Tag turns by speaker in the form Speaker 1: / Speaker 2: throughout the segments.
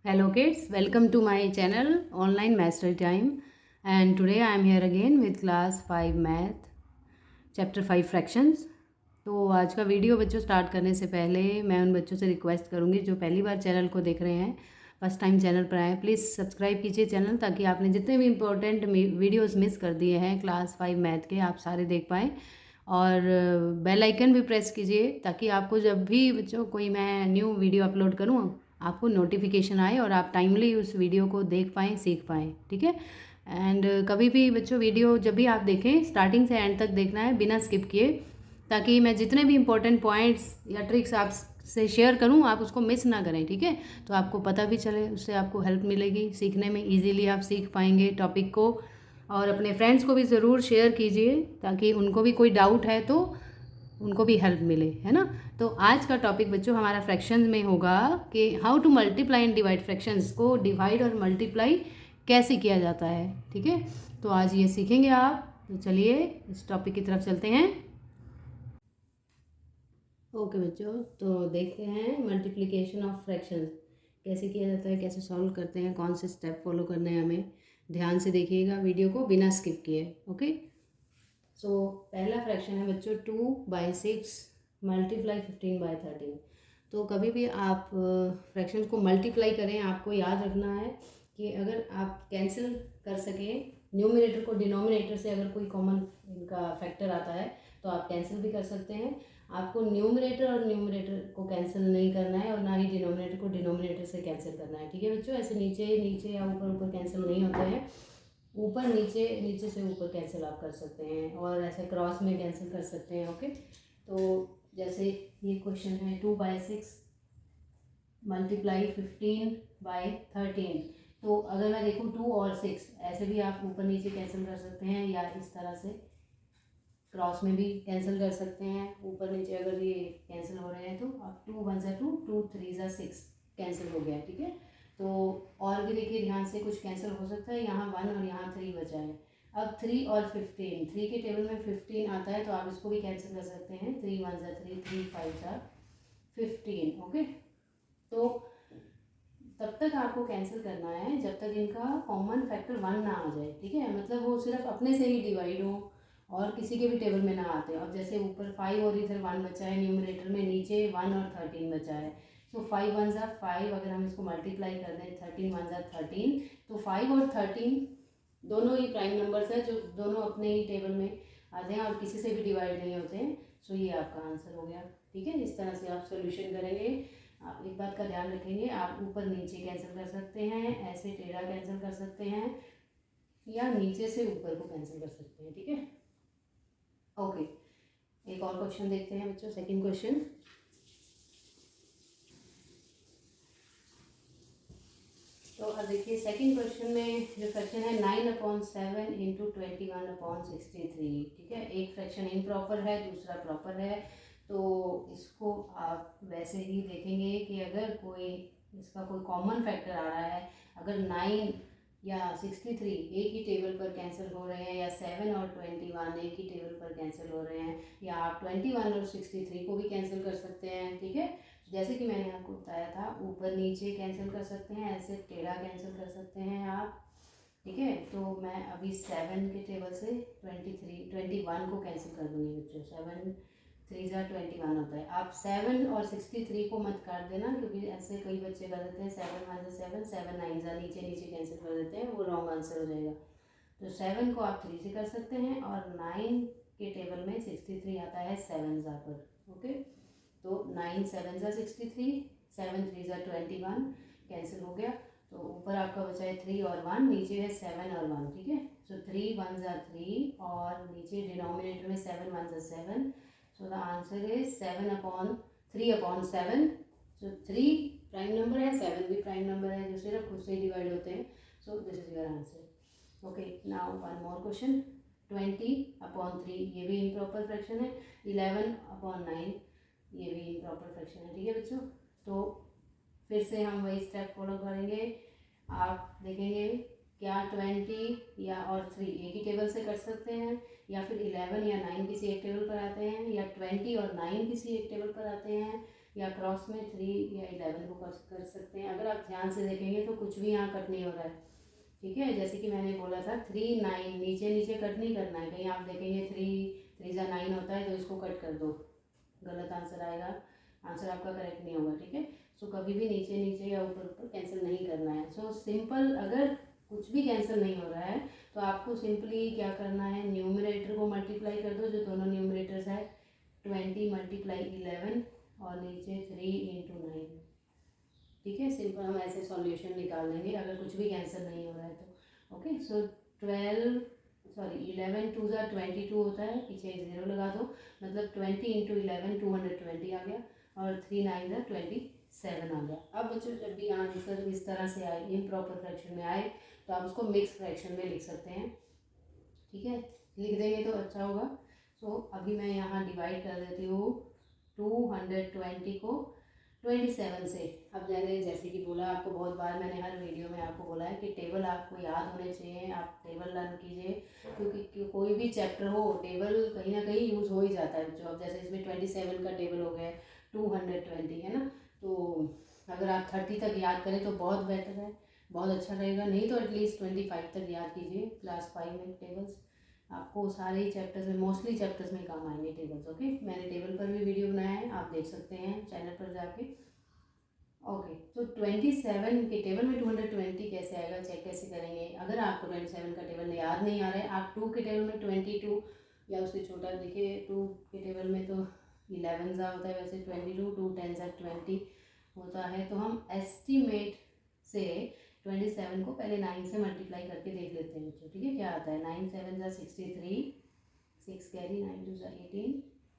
Speaker 1: Hello kids, welcome to my channel Online Mastery Time, and today I am here again with class 5 math chapter 5 fractions। तो आज का video बच्चों start करने से पहले मैं उन बच्चों से रिक्वेस्ट करूँगी जो पहली बार चैनल को देख रहे हैं, फर्स्ट टाइम चैनल पर आए, प्लीज़ सब्सक्राइब कीजिए चैनल ताकि आपने जितने भी इम्पोर्टेंट वीडियोस मिस कर दिए हैं क्लास 5 मैथ के आप सारे देख पाएँ। और बेल आइकन भी प्रेस कीजिए ताकि आपको जब भी बच्चों कोई मैं न्यू वीडियो अपलोड करूँ आपको नोटिफिकेशन आए और आप टाइमली उस वीडियो को देख पाएँ, सीख पाएँ। ठीक है। एंड कभी भी बच्चों वीडियो जब भी आप देखें स्टार्टिंग से एंड तक देखना है बिना स्किप किए, ताकि मैं जितने भी इम्पोर्टेंट पॉइंट्स या ट्रिक्स आप से शेयर करूं आप उसको मिस ना करें। ठीक है। तो आपको पता भी चले, उससे आपको हेल्प मिलेगी सीखने में, इजीली आप सीख पाएंगे टॉपिक को। और अपने फ्रेंड्स को भी ज़रूर शेयर कीजिए ताकि उनको भी कोई डाउट है तो उनको भी हेल्प मिले, है ना। तो आज का टॉपिक बच्चों हमारा फ्रैक्शंस में होगा कि how to multiply and divide. Fractions को डिवाइड और मल्टीप्लाई कैसे किया जाता है। ठीक है। तो आज ये सीखेंगे आप। तो चलिए इस टॉपिक की तरफ चलते हैं। ओके बच्चों, तो देखते हैं मल्टीप्लिकेशन ऑफ फ्रैक्शंस कैसे किया जाता है, कैसे सॉल्व करते हैं, कौन से स्टेप फॉलो करने हैं हमें। ध्यान से देखिएगा वीडियो को बिना स्किप किए। ओके। सो पहला फ्रैक्शन है बच्चों 2/6 मल्टीप्लाई 15/13। तो कभी भी आप फ्रैक्शंस को मल्टीप्लाई करें आपको याद रखना है कि अगर आप कैंसिल कर सकें न्यूमरेटर को डिनोमिनेटर से, अगर कोई कॉमन इनका फैक्टर आता है तो आप कैंसिल भी कर सकते हैं। आपको न्यूमरेटर और न्यूमरेटर को कैंसिल नहीं करना है और ना ही डिनोमिनेटर को डिनोमिनेटर से कैंसिल करना है। ठीक है बच्चों। ऐसे नीचे नीचे या ऊपर ऊपर कैंसिल नहीं होते हैं। ऊपर नीचे, नीचे से ऊपर कैंसिल आप कर सकते हैं और ऐसे क्रॉस में कैंसिल कर सकते हैं। ओके। तो जैसे ये क्वेश्चन है 2/6 मल्टीप्लाई 15/13। तो अगर मैं देखूँ 2 और 6 ऐसे भी आप ऊपर नीचे कैंसिल कर सकते हैं या इस तरह से क्रॉस में भी कैंसिल कर सकते हैं। ऊपर नीचे अगर ये कैंसिल हो रहे हैं तो आप 2 1 2 2 3 6 कैंसिल हो गया। ठीक है। तो और भी देखिए ध्यान से, कुछ कैंसिल हो सकता है, यहाँ 1 और यहाँ 3 बचा है। अब 3 और 15, 3 के टेबल में 15 आता है तो आप इसको भी कैंसिल कर सकते हैं। 3 1 3 3 5 15। ओके। तो तब तक आपको कैंसिल करना है जब तक इनका कॉमन फैक्टर 1 ना आ जाए। ठीक है। मतलब वो सिर्फ अपने से ही डिवाइड हो और किसी के भी टेबल में ना आते। अब जैसे ऊपर 5 और इधर 1 बचा है न्यूमरेटर में, नीचे 1 और 13 बचा है। सो 5 1 5, अगर हम इसको मल्टीप्लाई कर दें 13 1 13, तो 5 और 13 दोनों ही प्राइम नंबर्स हैं जो दोनों अपने ही टेबल में आते हैं और किसी से भी डिवाइड नहीं होते हैं। सो ये आपका आंसर हो गया। ठीक है। इस तरह से आप सोल्यूशन करेंगे। आप एक बात का ध्यान रखेंगे, आप ऊपर नीचे कैंसिल कर सकते हैं, ऐसे टेढ़ा कैंसिल कर सकते हैं या नीचे से ऊपर को कैंसिल कर सकते हैं। ठीक है। ओके। एक और क्वेश्चन देखते हैं बच्चों, सेकंड क्वेश्चन। तो अब देखिए सेकंड क्वेश्चन में जो फ्रैक्शन है 9/7 इंटू 21/63। ठीक है। एक फ्रैक्शन इम्प्रॉपर है, दूसरा प्रॉपर है। तो इसको आप वैसे ही देखेंगे कि अगर कोई इसका कोई कॉमन फैक्टर आ रहा है, अगर 9 या 63 एक ही टेबल पर कैंसिल हो रहे हैं, या 7 और 21 एक ही टेबल पर कैंसिल हो रहे हैं, या आप 21 और 63 को भी कैंसिल कर सकते हैं। ठीक है। जैसे कि मैंने आपको बताया था, ऊपर नीचे कैंसिल कर सकते हैं, ऐसे टेढ़ा कैंसिल कर सकते हैं आप। ठीक है। तो मैं अभी 7 के टेबल से 21 को कैंसिल कर दूँगी बच्चों। 7 3 21 होता है। आप 7 और 63 को मत काट देना, क्योंकि ऐसे कई बच्चे कर देते हैं 7 1 7 7 9 नीचे नीचे कैंसिल कर देते हैं, वो रॉन्ग आंसर हो जाएगा। तो 7 को आप 3 से कर सकते हैं और 9 के टेबल में 63 आता है 7 पर। ओके। तो 9 7 63, 7 3 21 कैंसिल हो गया। तो ऊपर आपका बचा है 3 और 1, नीचे है 7 और 1। ठीक है। सो 3 1 3 और नीचे डिनोमिनेटर में 7 1 7। So the answer is 7/3/7। So 3 prime number है, 7 भी प्राइम नंबर है जो सिर्फ खुद से डिवाइड होते हैं। So this is your answer. Okay. Now one more question 20/3, ये भी इम्प्रॉपर फ्रैक्शन है। 11/9, ये भी इम्प्रॉपर फ्रैक्शन है। ठीक है बच्चों। तो फिर से हम वही स्टेप फॉलो करेंगे। आप देखेंगे क्या 20 या और 3 एक ही टेबल से कर सकते हैं, या फिर 11 या 9 किसी एक टेबल पर आते हैं, या 20 और 9 किसी एक टेबल पर आते हैं, या क्रॉस में 3 या 11 को कर सकते हैं। अगर आप ध्यान से देखेंगे तो कुछ भी यहाँ कट नहीं हो रहा है, ठीक है। जैसे कि मैंने बोला था 3 9 नीचे नीचे कट नहीं करना है। कहीं आप देखेंगे 3 3 9 होता है तो इसको कट कर दो, गलत आंसर आएगा, आंसर आपका करेक्ट नहीं होगा, ठीक है। सो कभी भी नीचे नीचे या ऊपर ऊपर कैंसिल नहीं करना है। सो सिंपल, अगर कुछ भी कैंसिल नहीं हो रहा है तो आपको सिंपली क्या करना है, न्यूमरेटर को मल्टीप्लाई कर दो, जो दोनों न्यूमरेटर्स है 20 मल्टीप्लाई 11 और नीचे 3 इंटू 9, ठीक है। सिंपल हम ऐसे सॉल्यूशन निकाल लेंगे अगर कुछ भी कैंसिल नहीं हो रहा है तो। ओके, सो 11 2 ज़ा 22 होता है, पीछे एक ज़ीरो लगा दो, मतलब 20 इंटू 11 220 आ गया, और 3 9 ज़ा 27 आ गया। अब बच्चों जब भी आंसर इस तरह से आए, इम्प्रॉपर फ्रैक्शन में आए, तो आप उसको मिक्स फ्रैक्शन में लिख सकते हैं, ठीक है। लिख देंगे तो अच्छा होगा। सो अभी मैं यहाँ डिवाइड कर देती हूँ 220 को 27 से। अब मैंने जैसे कि बोला आपको, बहुत बार मैंने हर वीडियो में आपको बोला है कि टेबल आपको याद होने चाहिए, आप टेबल लर्न कीजिए, क्योंकि कोई भी चैप्टर हो टेबल कहीं ना कहीं यूज़ हो ही जाता है बच्चों। अब जैसे इसमें 27 का टेबल हो गया, 220 है ना, तो अगर आप 30 तक याद करें तो बहुत बेटर है, बहुत अच्छा रहेगा। नहीं तो एटलीस्ट 25 तक याद कीजिए, क्लास 5 में टेबल्स आपको सारे ही चैप्टर्स में, मोस्टली चैप्टर्स में काम आएंगे टेबल्स। ओके, मैंने टेबल पर भी वीडियो बनाया है, आप देख सकते हैं चैनल पर जाके। ओके, तो 27 के टेबल में 220 कैसे आएगा, चेक कैसे करेंगे। अगर आपको 27 का टेबल याद नहीं आ रहा है, आप 2 के टेबल में 22 या उससे छोटा देखिए, 2 के टेबल में तो 11 ज़ा होता है, वैसे 22, 2 10 ज़ा 20 होता है। तो हम एस्टिमेट से 27 को पहले 9 से मल्टीप्लाई करके देख लेते हैं बच्चों, ठीक है। क्या आता है, 9 7 ज़ा 63, 6 कैरी, 9 2 ज़ा 18,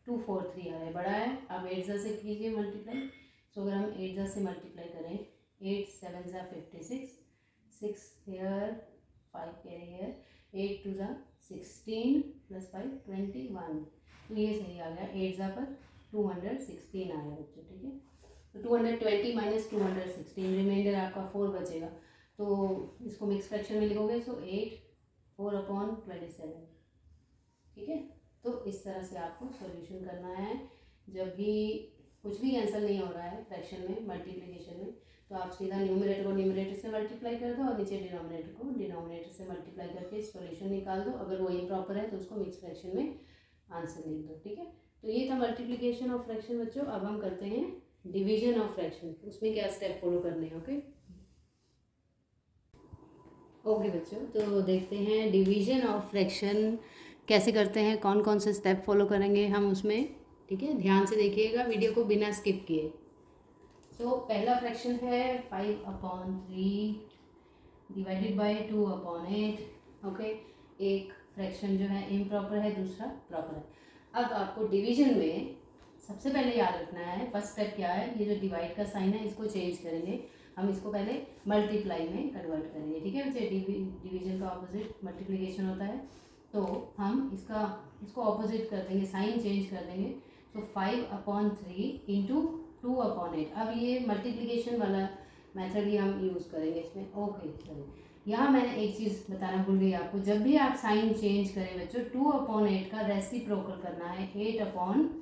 Speaker 1: 243 आ रहा है, बड़ा है। अब 8 ज़ा से कीजिए मल्टीप्लाई। सो अगर हम 8 ज़ा से मल्टीप्लाई करें, 8 7 ज़ा 56, 6 हेयर, 5 कैरी हेयर, 8 2 ज़ा 16 प्लस 5 21, तो ये सही आ गया। 8 ज़ा पर 216 आ गया बच्चों, ठीक है। तो 220 माइनस 216, रिमाइंडर आपका 4 बचेगा, तो इसको मिक्स फ्रैक्शन में लिखोगे। सो 8 4/27, ठीक है। तो इस तरह से आपको सॉल्यूशन करना है। जब भी कुछ भी कैंसिल नहीं हो रहा है फ्रैक्शन में, मल्टीप्लिकेशन में, तो आप सीधा न्यूमरेटर को न्यूमरेटर से मल्टीप्लाई कर दो और नीचे डिनोमिनेटर को डिनोमिनेटर से मल्टीप्लाई करके सॉल्यूशन निकाल दो। अगर वो इम्प्रॉपर है तो उसको मिक्स फ्रैक्शन में आंसर लिख दो, ठीक है। तो ये था मल्टीप्लिकेशन ऑफ फ्रैक्शन बच्चों। अब हम करते हैं डिवीजन ऑफ फ्रैक्शन, उसमें क्या स्टेप फॉलो करने हैं। ओके ओके बच्चों, तो देखते हैं डिवीजन ऑफ फ्रैक्शन कैसे करते हैं, कौन कौन से स्टेप फॉलो करेंगे हम उसमें, ठीक है। ध्यान से देखिएगा वीडियो को बिना स्किप किए। सो पहला फ्रैक्शन है 5/3 डिवाइडेड बाय 2/8। ओके, एक फ्रैक्शन जो है इम्प्रॉपर है, दूसरा प्रॉपर है। अब आपको डिवीजन में सबसे पहले याद रखना है, फर्स्ट स्टेप क्या है, ये जो डिवाइड का साइन है इसको चेंज करेंगे। हम इसको पहले मल्टीप्लाई में कन्वर्ट करेंगे, ठीक है बच्चे। डिवीजन का ऑपोजिट मल्टीप्लिकेशन होता है, तो हम इसको ऑपोजिट कर देंगे, साइन चेंज कर देंगे। तो 5/3 इंटू 2/8। अब ये मल्टीप्लिकेशन वाला मेथड ही हम यूज़ करेंगे इसमें। ओके चलिए, यहाँ मैंने एक चीज़ बताना भूल गई आपको, जब भी आप साइन चेंज करें बच्चों, 2/8 का रेसिप्रोकल करना है 8/2।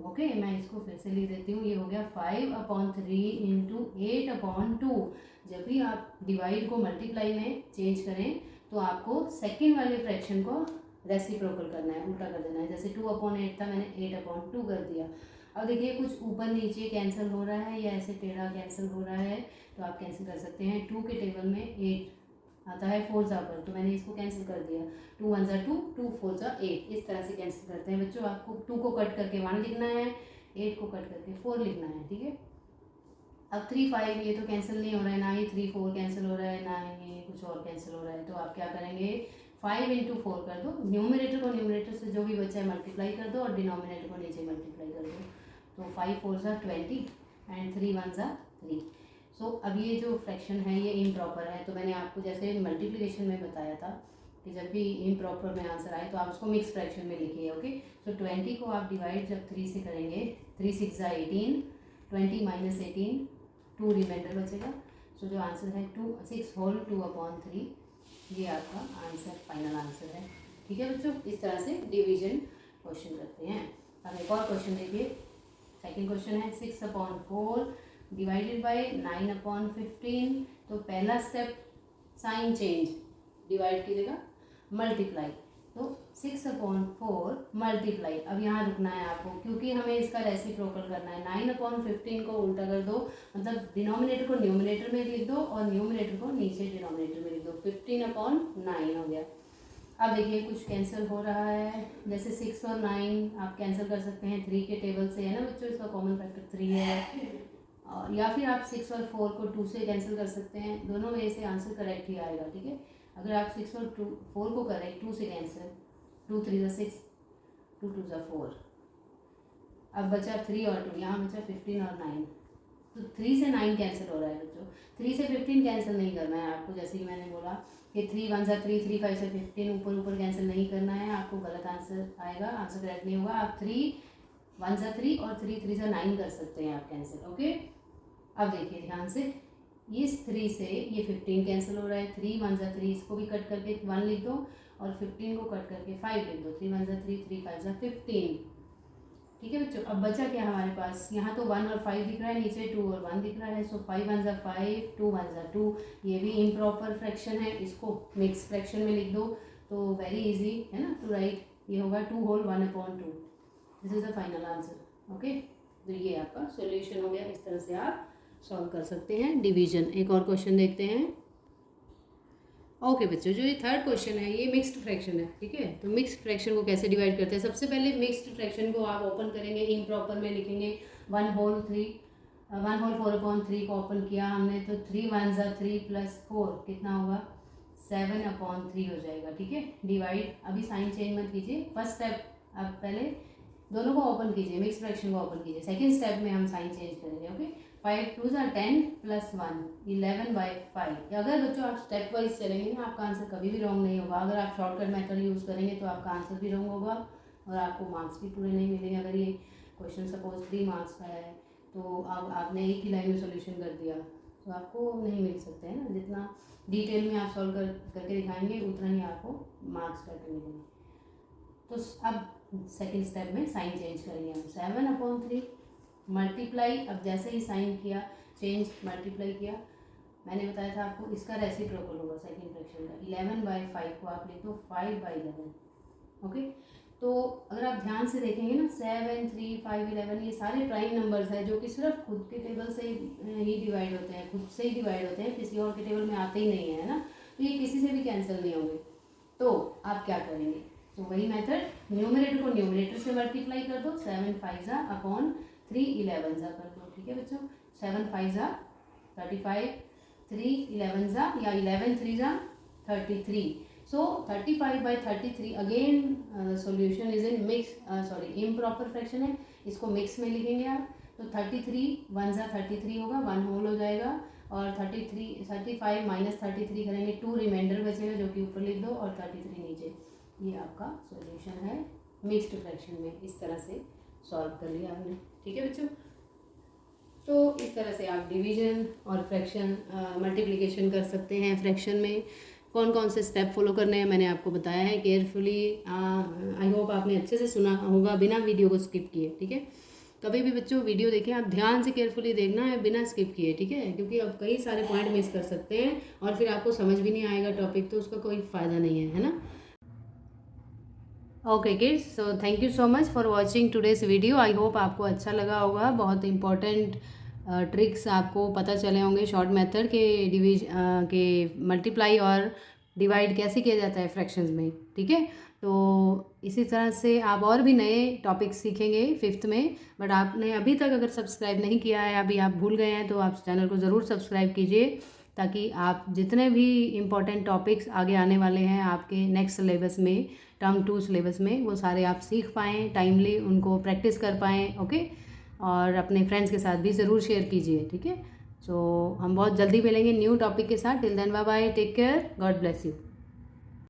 Speaker 1: ओके, मैं इसको फिर से लिख देती हूँ, ये हो गया 5/3 इंटू 8/2। जब भी आप डिवाइड को मल्टीप्लाई में चेंज करें तो आपको सेकेंड वाले फ्रैक्शन को रेसिप्रोकल करना है, उल्टा कर देना है। जैसे 2/8 था, मैंने 8/2 कर दिया। अब देखिए कुछ ऊपर नीचे कैंसिल हो रहा है या ऐसे टेढ़ा कैंसिल हो रहा है, तो आप कैंसिल कर सकते हैं। 2 के टेबल में 8 आता है 4 ज़ा पर, तो मैंने इसको कैंसिल कर दिया। 2 1 ज़ा 2, 2 4 ज़ा 8, इस तरह से कैंसिल करते हैं बच्चों। आपको 2 को कट करके 1 लिखना है, 8 को कट करके 4 लिखना है, ठीक है। अब 3 5 ये तो कैंसिल नहीं हो रहा है, ना ही 3 4 कैंसिल हो रहा है, ना ही कुछ और कैंसिल हो रहा है। तो आप क्या करेंगे, 5 इंटू 4 कर दो, न्यूमरेटर को न्यूमरेटर से जो भी बचा है मल्टीप्लाई कर दो और डिनोमिनेटर को नीचे मल्टीप्लाई कर दो। तो 5 4 ज़ा 20 एंड 3 1 ज़ा 3। सो अब ये जो फ्रैक्शन है ये इम्प्रॉपर है, तो मैंने आपको जैसे मल्टीप्लिकेशन में बताया था कि जब भी इम्प्रॉपर में आंसर आए तो आप उसको मिक्स फ्रैक्शन में लिखिए। ओके, सो 20 को आप डिवाइड जब 3 से करेंगे, 3 6 ज़ा 18, 20 माइनस 18, 2 रिमाइंडर बचेगा। सो जो आंसर है 6 होल 2/3, ये आपका आंसर, फाइनल आंसर है, ठीक है बच्चों। इस तरह से डिवीजन क्वेश्चन करते हैं। अब एक और क्वेश्चन देखिए, सेकेंड क्वेश्चन है 6/4 डिवाइडेड बाय 9/15। तो पहला स्टेप साइन चेंज, डिवाइड की जगह मल्टीप्लाई, तो 6/4 मल्टीप्लाई, अब यहाँ रुकना है आपको क्योंकि हमें इसका रेसिप्रोकल करना है। 9/15 को उल्टा कर दो, मतलब डिनोमिनेटर को न्यूमिनेटर में लिख दो और न्यूमिनेटर को नीचे डिनोमिनेटर में लिख दो। 15/9 हो गया। अब देखिए कुछ कैंसिल हो रहा है, जैसे 6 और 9 आप कैंसिल कर सकते हैं 3 के टेबल से, है ना बच्चों, इसका कॉमन फैक्टर 3 है। और या फिर आप 6 और 4 को 2 से कैंसिल कर सकते हैं, दोनों में से आंसर करेक्ट ही आएगा। ठीक है, अगर आप 6 और 4 को करें 2 से कैंसिल, 2 3 6, 2 2 4, अब बचा 3 और 2, यहाँ बचा 15 और 9, तो 3 से 9 कैंसिल हो रहा है बच्चों। 3 से 15 कैंसिल नहीं करना है आपको, जैसे कि मैंने बोला कि 3 1 3, 3 5 से 15 ऊपर ऊपर कैंसिल नहीं करना है आपको, गलत आंसर आएगा, आंसर करेक्ट नहीं होगा। आप 3 1 3 और 3 3 से 9 कर सकते हैं आप कैंसिल। ओके, अब देखिए ध्यान से, इस 3 से ये 15 कैंसिल हो रहा है, 3 1 3, इसको भी कट करके 1 लिख दो और 15 को कट करके 5 लिख दो, 3 1 3, 3 5 15। ठीक है बच्चों, अब बचा क्या हमारे पास, यहाँ तो 1 और 5 दिख रहा है, नीचे 2 और 1 दिख रहा है, सो 5 1 5, 2 1 2, ये भी इम्प्रॉपर फ्रैक्शन है, इसको मिक्स फ्रैक्शन में लिख दो, तो वेरी इजी है ना टू राइट, ये होगा 2 whole 1/2, this is the final answer. Okay, तो ये आपका सॉल्यूशन हो गया, इस तरह से आप सॉल्व कर सकते हैं डिवीजन। एक और क्वेश्चन देखते हैं। ओके बच्चों, जो ये थर्ड क्वेश्चन है ये मिक्स्ड फ्रैक्शन है। ठीक है, तो मिक्स्ड फ्रैक्शन को कैसे डिवाइड करते हैं, सबसे पहले मिक्स्ड फ्रैक्शन को आप ओपन करेंगे, इम्प्रॉपर में लिखेंगे 1 होल 4/3 को ओपन किया हमने, तो 3 1 3 + 4 कितना होगा, 7/3 हो जाएगा। ठीक है, डिवाइड, अभी साइन चेंज मत कीजिए, फर्स्ट स्टेप आप पहले दोनों को ओपन कीजिए, मिक्स फ्रैक्शन को ओपन कीजिए, सेकंड स्टेप में हम साइन चेंज करेंगे। ओके, 5 2 10 + 1 11/5। अगर बच्चों आप स्टेप वाइज चलेंगे ना, आपका आंसर कभी भी रॉन्ग नहीं होगा। अगर आप शॉर्टकट मेथड यूज़ करेंगे तो आपका आंसर भी रॉन्ग होगा और आपको मार्क्स भी पूरे नहीं मिलेंगे। अगर ये क्वेश्चन सपोज 3 मार्क्स का है तो अब आपने एक ही लाइन में सोल्यूशन कर दिया तो आपको नहीं मिल सकते हैं ना, जितना डिटेल में आप सॉल्व करके दिखाएंगे उतना ही आपको मार्क्स करके मिलेंगे। तो अब सेकेंड स्टेप में साइन चेंज करेंगे हम, 7/3 मल्टीप्लाई, अब जैसे ही साइन किया चेंज मल्टीप्लाई किया, मैंने बताया था आपको इसका रेसिप्रोकल होगा सेकंड फ्रैक्शन का, 11/5 को आप लिख दो 5/11। ओके, तो अगर आप ध्यान से देखेंगे ना 7 3 5 11 ये सारे प्राइम नंबर्स हैं जो कि सिर्फ खुद के टेबल से ही डिवाइड होते हैं, खुद से ही डिवाइड होते हैं, किसी और के टेबल में आते ही नहीं है ना, तो ये किसी से भी कैंसिल नहीं होंगे। तो आप क्या करेंगे, तो वही मेथड, न्यूमरेटर को न्यूमरेटर से मल्टीप्लाई कर दो, 7 5 3 11 कर दो। ठीक है बच्चों, 7 5 35, 3 11 या 11 3 33, so 35/33 again solution is in mix improper fraction है, इसको मिक्स में लिखेंगे आप, तो 33 1 33 होगा, 1 होल हो जाएगा, और 35 -33 करेंगे, 2 रिमाइंडर बचेगा जो कि ऊपर लिख दो और 33 नीचे। ये आपका सॉल्यूशन है मिक्स्ड फ्रैक्शन में, इस तरह से सॉल्व कर लिया आपने। ठीक है बच्चों, तो इस तरह से आप डिवीजन और फ्रैक्शन मल्टीप्लिकेशन कर सकते हैं। फ्रैक्शन में कौन कौन से स्टेप फॉलो करने हैं मैंने आपको बताया है केयरफुली, आई होप आपने अच्छे से सुना होगा बिना वीडियो को स्किप किए। ठीक है, कभी भी बच्चों वीडियो देखें आप ध्यान से केयरफुली देखना है बिना स्किप किए। ठीक है, क्योंकि अब कई सारे पॉइंट मिस कर सकते हैं और फिर आपको समझ भी नहीं आएगा टॉपिक, तो उसका कोई फ़ायदा नहीं है ना। Okay kids, so thank you so much for watching today's video. I hope आपको अच्छा लगा होगा, बहुत इंपॉर्टेंट ट्रिक्स आपको पता चले होंगे शॉर्ट मेथड के मल्टीप्लाई और डिवाइड कैसे किया जाता है फ्रैक्शंस में। ठीक है, तो इसी तरह से आप और भी नए टॉपिक्स सीखेंगे 5th में, बट आपने अभी तक अगर सब्सक्राइब नहीं किया है, अभी आप भूल गए हैं, तो आप चैनल को ज़रूर सब्सक्राइब कीजिए ताकि आप जितने भी इम्पॉर्टेंट टॉपिक्स आगे आने वाले हैं आपके नेक्स्ट सिलेबस में, टर्म 2 सिलेबस में, वो सारे आप सीख पाएँ, टाइमली उनको प्रैक्टिस कर पाएँ। ओके, और अपने फ्रेंड्स के साथ भी ज़रूर शेयर कीजिए। ठीक है, सो हम बहुत जल्दी मिलेंगे न्यू टॉपिक के साथ। Till then bye bye, take care, God bless you.